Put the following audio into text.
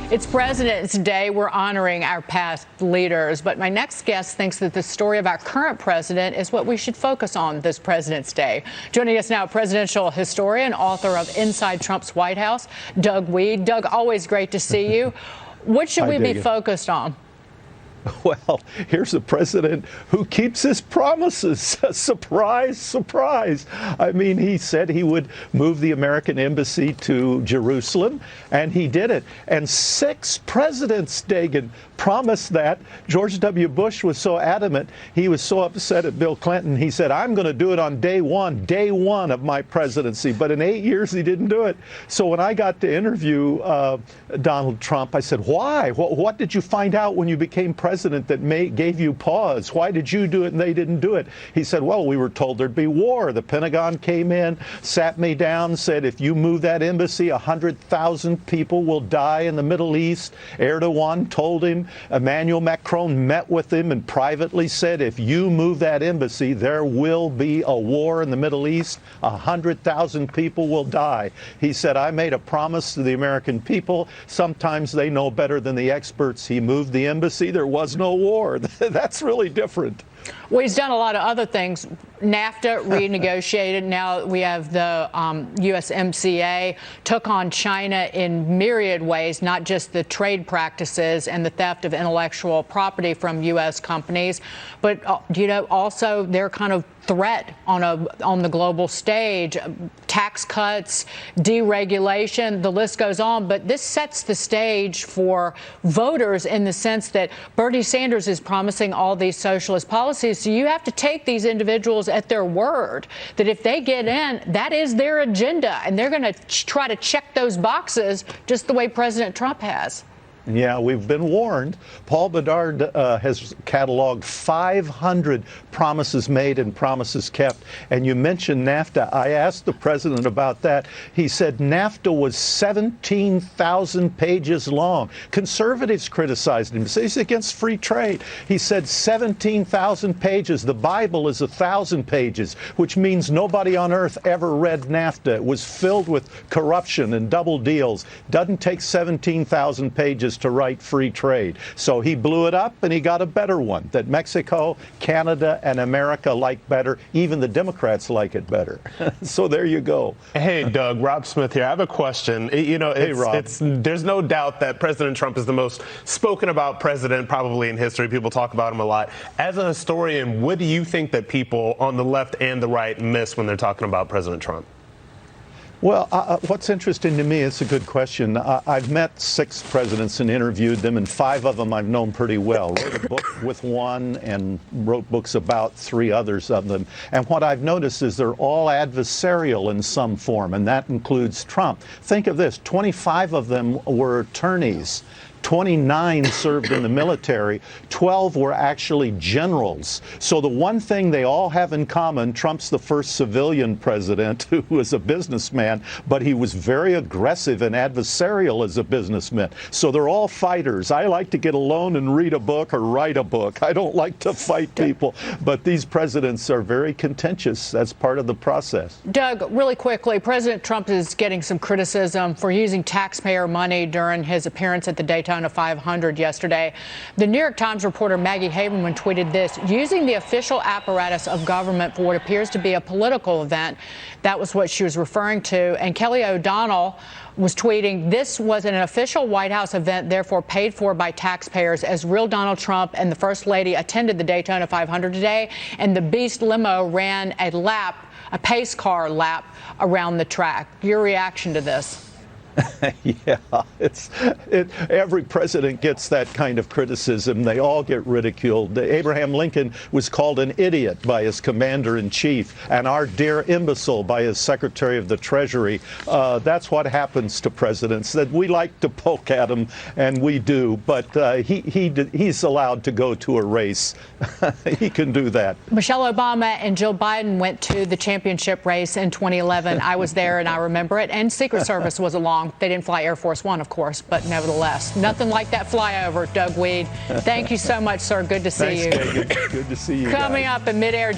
It's President's Day. We're honoring our past leaders. But my next guest thinks that the story of our current president is what we should focus on this President's Day. Joining us now, presidential historian, author of Inside Trump's White House, Doug Wead. Doug, always great to see you. What should we be focused on? Well, here's a president who keeps his promises. Surprise, surprise. I mean, he said he would move the American embassy to Jerusalem, and he did it. And 6 presidents, Dagan, promised that. George W. Bush was so adamant. He was so upset at Bill Clinton. He said, I'm going to do it on day one of my presidency. But in 8 years, he didn't do it. So when I got to interview Donald Trump, I said, why? What did you find out when you became president that gave you pause? Why did you do it and they didn't do it? He said, well, we were told there'd be war. The Pentagon came in, sat me down, said, if you move that embassy, 100,000 people will die in the Middle East. Erdogan told him. Emmanuel Macron met with him and privately said, if you move that embassy, there will be a war in the Middle East. 100,000 people will die. He said, I made a promise to the American people. Sometimes they know better than the experts. He moved the embassy. There was no war. That's really different. Well, he's done a lot of other things. NAFTA renegotiated. Now we have the USMCA, took on China in myriad ways, not just the trade practices and the theft of intellectual property from U.S. companies, but also their kind of threat on the global stage, tax cuts, deregulation, the list goes on. But this sets the stage for voters in the sense that Bernie Sanders is promising all these socialist policies. So you have to take these individuals at their word that if they get in, that is their agenda, and they're going to try to check those boxes just the way President Trump has. Yeah, we've been warned. Paul Bedard has cataloged 500 promises made and promises kept. And you mentioned NAFTA. I asked the president about that. He said NAFTA was 17,000 pages long. Conservatives criticized him. He's against free trade. He said 17,000 pages. The Bible is 1,000 pages, which means nobody on earth ever read NAFTA. It was filled with corruption and double deals. Doesn't take 17,000 pages to write free trade. So he blew it up and he got a better one that Mexico, Canada, and America like better. Even the Democrats like it better. So there you go. Hey, Doug, Rob Smith here. I have a question. There's no doubt that President Trump is the most spoken about president probably in history. People talk about him a lot. As a historian, what do you think that people on the left and the right miss when they're talking about President Trump? Well, what's interesting to me, it's a good question. I've met 6 presidents and interviewed them, and 5 of them I've known pretty well. Wrote a book with one and wrote books about 3 others of them. And what I've noticed is they're all adversarial in some form, and that includes Trump. Think of this, 25 of them were attorneys. 29 served in the military, 12 were actually generals. So the one thing they all have in common, Trump's the first civilian president who was a businessman, but he was very aggressive and adversarial as a businessman. So they're all fighters. I like to get alone and read a book or write a book. I don't like to fight people, but these presidents are very contentious. That's part of the process. Doug, really quickly, President Trump is getting some criticism for using taxpayer money during his appearance at the Daytona 500 yesterday. The New York Times reporter Maggie Haberman tweeted this: using the official apparatus of government for what appears to be a political event. That was what she was referring to. And Kelly O'Donnell was tweeting, this was an official White House event, therefore paid for by taxpayers, as real Donald Trump and the First Lady attended the Daytona 500 today, and the Beast limo ran a pace car lap around the track. Your reaction to this? Yeah, every president gets that kind of criticism. They all get ridiculed. Abraham Lincoln was called an idiot by his commander-in-chief, and our dear imbecile by his Secretary of the Treasury. That's what happens to presidents, that we like to poke at them, and we do, but he's allowed to go to a race. He can do that. Michelle Obama and Jill Biden went to the championship race in 2011. I was there, and I remember it, and Secret Service was along. They didn't fly Air Force One, of course, but nevertheless, nothing like that flyover. Doug Wead, thank you so much, sir. Good to see you. Thanks, Megan. Good to see you. Coming guys. up in midair.